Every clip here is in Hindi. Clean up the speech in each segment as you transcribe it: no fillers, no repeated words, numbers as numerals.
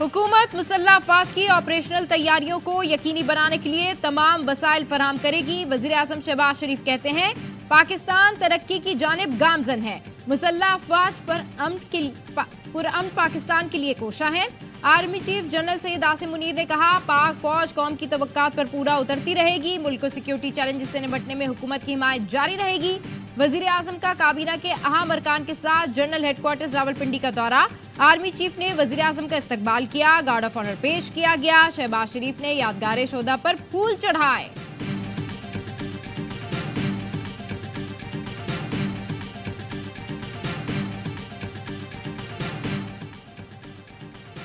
हुकूमत मुसल्लह अफवाज की ऑपरेशनल तैयारियों को यकीनी बनाने के लिए तमाम वसाइल फराहम करेगी। वज़ीर आज़म शहबाज शरीफ कहते हैं पाकिस्तान तरक्की की जानिब गामजन है। मुसल्लह अफवाज पुरअमन पाकिस्तान के लिए कोशा है। Army chief general Syed Asim Munir ने कहा पाक फौज कौम की तवक्कात पर पूरा उतरती रहेगी। मुल्क को सिक्योरिटी चैलेंज से निपटने में हुकूमत की हिमायत जारी रहेगी। वजीर आजम का काबीना के अहम अरकान के साथ जनरल हेडक्वार्टर्स रावलपिंडी का दौरा। आर्मी चीफ ने वजीर आजम का इस्तकबाल किया। गार्ड ऑफ ऑनर पेश किया गया। शहबाज शरीफ ने यादगार शोदा पर फूल चढ़ाए।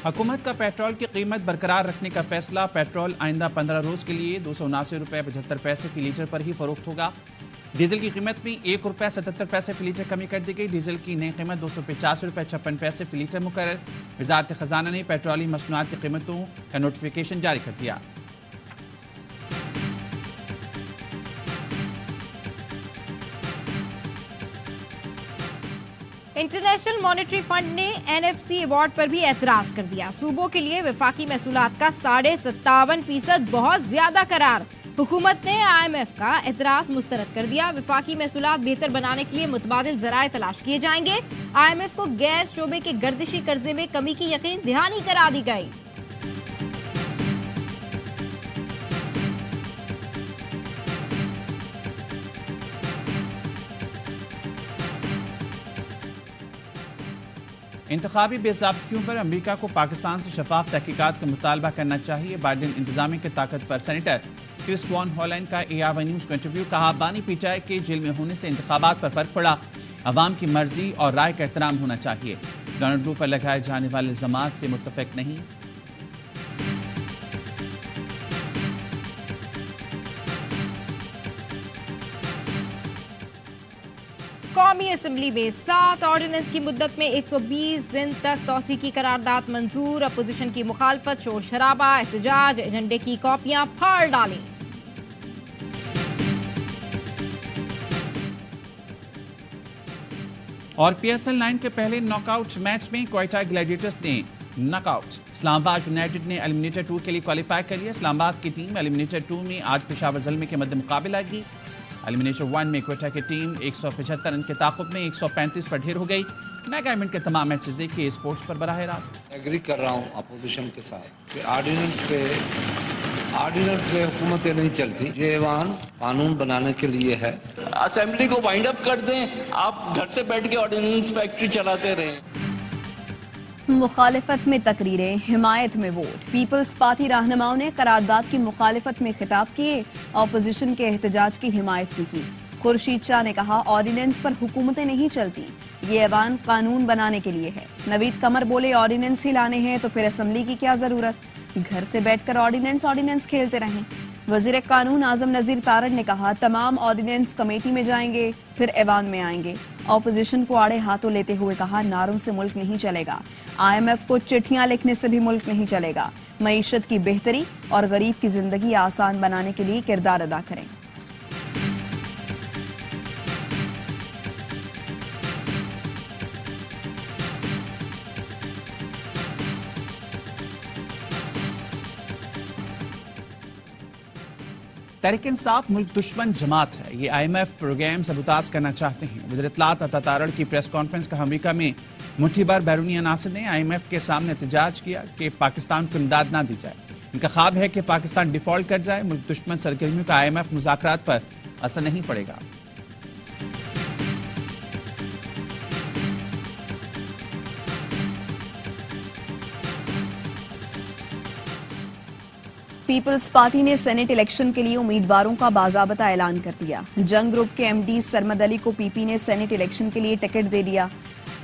हुकूमत का पेट्रोल की कीमत बरकरार रखने का फैसला। पेट्रोल आइंदा 15 रोज के लिए 279 रुपये 75 पैसे फी लीटर पर ही फरोख्त होगा। डीजल की कीमत में 1 रुपया 77 पैसे फी लीटर कमी कर दी गई। डीजल की नई कीमत 250 रुपये 56 पैसे फी लीटर मुकर्रर। वजारत खजाना ने पेट्रोलियम मसनूआत की कीमतों का नोटिफिकेशन जारी कर दिया। इंटरनेशनल मॉनेटरी फंड ने NFC अवार्ड पर भी एतराज कर दिया। सूबों के लिए वफाकी महसूलात का 57.5% बहुत ज्यादा करार। हुकूमत ने IMF का एतराज मुस्तरद कर दिया। वफाकी महसूलात बेहतर बनाने के लिए मुतबादिल जराए तलाश किए जाएंगे। IMF को गैस शोबे के गर्दिशी कर्जे में कमी की यकीन दहानी करा दी गई। इंतखाबी बेज़ाब्तियों पर अमरीका को पाकिस्तान से शफाफ तहकीकात का मुतालबा करना चाहिए। बाइडेन इंतजामिया की ताकत पर सेनेटर क्रिस वॉन हॉलैंड का ARY न्यूज को इंटरव्यू। कहा बानी PTI के जेल में होने से इंतखाबात पर फर्क पड़ा। अवाम की मर्जी और राय का एहतराम होना चाहिए। डोनाल्ड ट्रंप पर लगाए जाने वाले इल्जामात से मुत्तफिक नहीं। कौमी असम्बली में 7 ऑर्डिनेंस की मुद्दत में 120 दिन तक तौसी की करारदाद मंजूर। अपोजिशन की मुखालफत, शोर शराबा, एहतजाज, एजेंडे की कॉपियां फाड़ डाली। और PSL 9 के पहले नॉकआउट मैच में क्वेटा ग्लैडिएटर्स ने नॉकआउट। इस्लामाबाद यूनाइटेड ने एलिमिनेटर 2 के लिए क्वालिफाई कर लिया। इस्लामाबाद की टीम एलिमिनेटर 2 में आज पेशावर ज़ल्मे के मद्दे मुकाबला की। एलिमिनेटर 1 में क्वेटा की टीम 175 रन के ताकुब में 135 पर ढेर हो गई। मेगा इवेंट के तमाम मैचेस देखिए स्पोर्ट्स पर बराह रास्त। एग्री कर रहा हूँ अपोजिशन के साथ कि ऑर्डिनेंस पे हुकूमतें नहीं चलती। ये ऐवान कानून बनाने के लिए है। असेंबली को वाइंड अप कर दें। आप घर से बैठ के ऑर्डिनेंस फैक्ट्री चलाते रहें। मुखालिफत में तकरीरें, हिमायत में वोट। पीपल्स पार्टी रहनुमाओं ने करारदाद की मुखालिफत में खिताब किए। ऑपोजिशन के एहतजाज की हिमायत भी की। खुर्शीद शाह ने कहा ऑर्डिनेंस पर हुकूमतें नहीं चलती, ये ऐवान कानून बनाने के लिए है। नवीद कमर बोले ऑर्डिनेंस ही लाने हैं तो फिर असेंबली की क्या जरूरत, घर से बैठकर ऑर्डिनेंस खेलते रहें। वजीर कानून आजम नजीर तारड़ ने कहा तमाम ऑर्डिनेंस कमेटी में जाएंगे फिर ऐवान में आएंगे। ऑपोजिशन को आड़े हाथों लेते हुए कहा नारों से मुल्क नहीं चलेगा। IMF को चिट्ठियां लिखने से भी मुल्क नहीं चलेगा। मईशत की बेहतरी और गरीब की जिंदगी आसान बनाने के लिए किरदार अदा करें। तहरीक इंसाफ मुल्क दुश्मन जमात है। ये IMF प्रोग्राम सबूताज करना चाहते हैं। वज़ीर इत्तलात अता तारड़ की प्रेस कॉन्फ्रेंस का अमेरिका में मुट्ठी भर बैरूनी अनासर ने IMF के सामने एहतजाज किया कि पाकिस्तान को इमदाद ना दी जाए। इनका ख्वाब है कि पाकिस्तान डिफॉल्ट कर जाए। मुल्क दुश्मन सरगर्मियों का IMF मुज़ाकरात पर असर नहीं पड़ेगा। पीपल्स पार्टी ने सेनेट इलेक्शन के लिए उम्मीदवारों का बाज़ाबता ऐलान कर दिया। जंग ग्रुप के MD सरमद अली को PP ने सेनेट इलेक्शन के लिए टिकट दे दिया।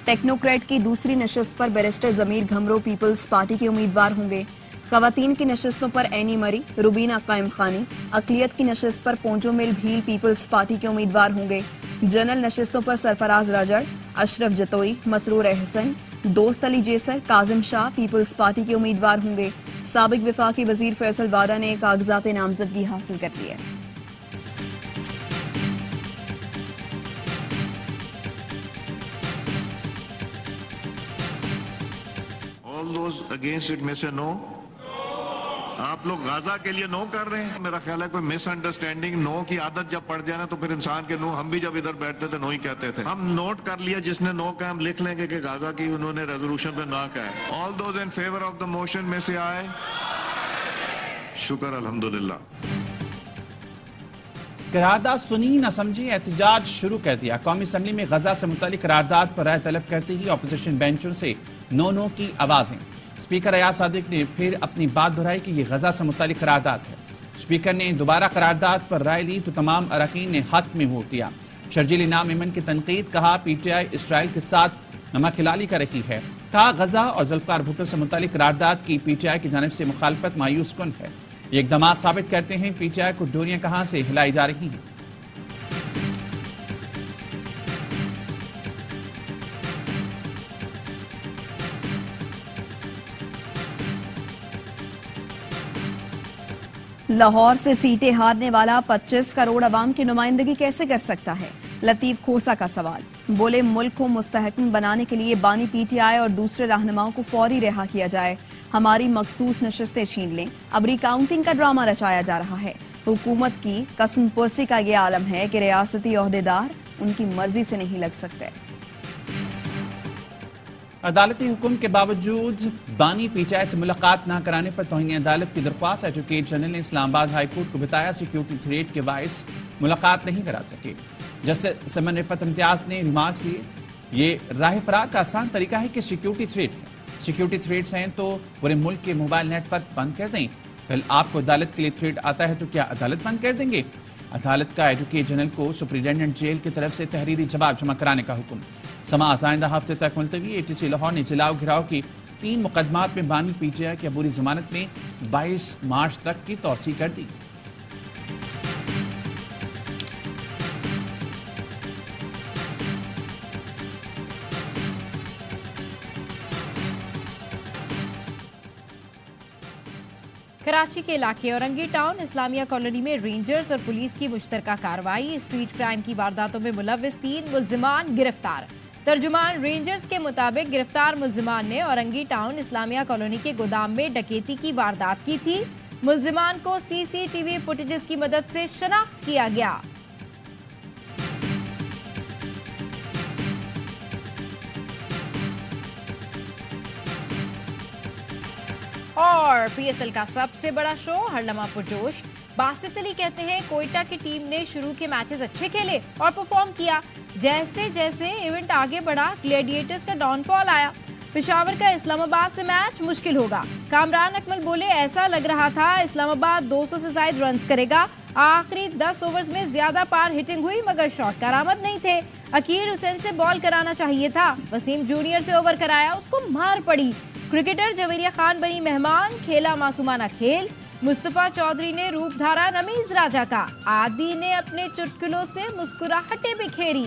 टेक्नोक्रेट की दूसरी नशस्त पर बैरिस्टर जमीर घमरो पीपल्स पार्टी के उम्मीदवार होंगे। खवातीन की नशस्तों पर एनी मरी, रुबीना कायम खानी। अकलियत की नशस्त पर पोंजो मिल भील पीपल्स पार्टी के उम्मीदवार होंगे। जनरल नशस्तों पर सरफराज राजड़, अशरफ जतोई, मसरूर एहसन, दोस्त अली जेसर, काजिम शाह पीपल्स पार्टी के उम्मीदवार होंगे। साबिक विफाकी वजीर फैसल वारा ने कागजात नामजदगी हासिल कर ली है। All those those against it may say no. आप लोग गाजा के लिए नो कर रहे हैं। मेरा ख्याल है कोई मिसअंडरस्टैंडिंग, नो की आदत जब पड़ जाए ना तो फिर इंसान के नो, हम भी जब इधर बैठते थे नो ही कहते थे। हम नोट कर लिया, जिसने नो कहा हम लिख लेंगे कि गाजा की उन्होंने रेजोल्यूशन पे ना कहा है। All those in favour of the motion में से आए, शुक्र अल्हम्दुलिल्लाह। करारदाद सुनी न समझी, एहतजाज शुरू कर दिया। कौमी असम्बली में गजा से मुतालिक करारदाद पर राय तलब करते ही अपोजिशन बेंचों से नो नो की आवाजें। स्पीकर अयाज सादिक ने फिर अपनी बात दोहराई कि यह गजा से मुतालिक करारदाद है। स्पीकर ने दोबारा करारदाद पर राय ली तो तमाम अरकान ने हक में वोट दिया। शर्जील इनाम मेमन की तनकीद, कहा पीटीआई इसराइल के साथ नमकहिलाली कर रही है। कहा गजा और जुल्फकार भुट्टो से मुतालिक करारदाद की पीटीआई की जानिब से मुखालफत मायूस कुन है। ये इकदाम साबित करते हैं पीटीआई को डोरियां कहां से हिलाई जा रही हैं। लाहौर से सीटें हारने वाला 25 करोड़ अवाम की नुमाइंदगी कैसे कर सकता है? लतीफ खोसा का सवाल। बोले मुल्क को मुस्तहकम बनाने के लिए बानी पीटीआई और दूसरे रहनुमाओं को फौरी रिहा किया जाए। हमारी मखसूस नशस्तें छीन लें। अब रिकाउंटिंग का ड्रामा रचाया जा रहा है। हुकूमत की कसम पुरसी का ये आलम है कि रियासती ओहदेदार उनकी मर्जी से नहीं लग सकते। अदालती हुक्म के बावजूद बानी पीटीआई से मुलाकात न कराने पर तौहीन अदालत की दरख्वास्त एडवोकेट जनरल ने इस्लामाबाद हाई कोर्ट को बताया। सिक्योरिटी थ्रेट के बायस मुलाकात नहीं करा सके। जस्टिस समन रिफत इम्तियाज ने रिमार्क्स दिए, ये राह फरार का आसान तरीका है कि सिक्योरिटी थ्रेट है। सिक्योरिटी थ्रेट्स हैं तो पूरे मुल्क के मोबाइल नेटवर्क बंद कर दें। कल आपको अदालत के लिए थ्रेट आता है तो क्या अदालत बंद कर देंगे? अदालत का एडवोकेट जनरल को सुप्रिंटेंडेंट जेल की तरफ से तहरीरी जवाब जमा कराने का हुक्म। समाअत आइंदा हफ्ते तक मुलतवी। एटीसी लाहौर ने जलाओ घिराव की 3 मुकदमात में बानी पीटीआई की अबूरी जमानत में 22 मार्च तक की तौसी कर दी। कराची के इलाके औरंगी टाउन इस्लामिया कॉलोनी में रेंजर्स और पुलिस की मुश्तरका कार्रवाई। स्ट्रीट क्राइम की वारदातों में मुलव्विस 3 मुल्जिमान गिरफ्तार। तर्जुमान रेंजर्स के मुताबिक गिरफ्तार मुल्जिमान ने औरंगी टाउन इस्लामिया कॉलोनी के गोदाम में डकैती की वारदात की थी। मुल्जिमान को सीसीटीवी फुटेजेस की मदद से शनाख्त किया गया। और पीएसएल का सबसे बड़ा शो हर लम्हा पुरजोश। बासित अली कहते हैं कोयटा की टीम ने शुरू के मैचेस अच्छे खेले और परफॉर्म किया। जैसे जैसे इवेंट आगे बढ़ा ग्लैडिएटर्स का डाउनफॉल आया। पेशावर का इस्लामाबाद से मैच मुश्किल होगा। कामरान अकमल बोले ऐसा लग रहा था इस्लामाबाद 200 से ज्यादा रन्स करेगा। आखिरी 10 ओवर्स में ज्यादा पार हिटिंग हुई मगर शॉट करामद नहीं थे। अकीर हुसैन से बॉल कराना चाहिए था। वसीम जूनियर से ओवर कराया, उसको मार पड़ी। क्रिकेटर जवेरिया खान बनी मेहमान, खेला मासूमाना खेल। मुस्तफा चौधरी ने रूप धारा रमीज राजा का। आदि ने अपने चुटकुलों से मुस्कुराहटें बिखेरी।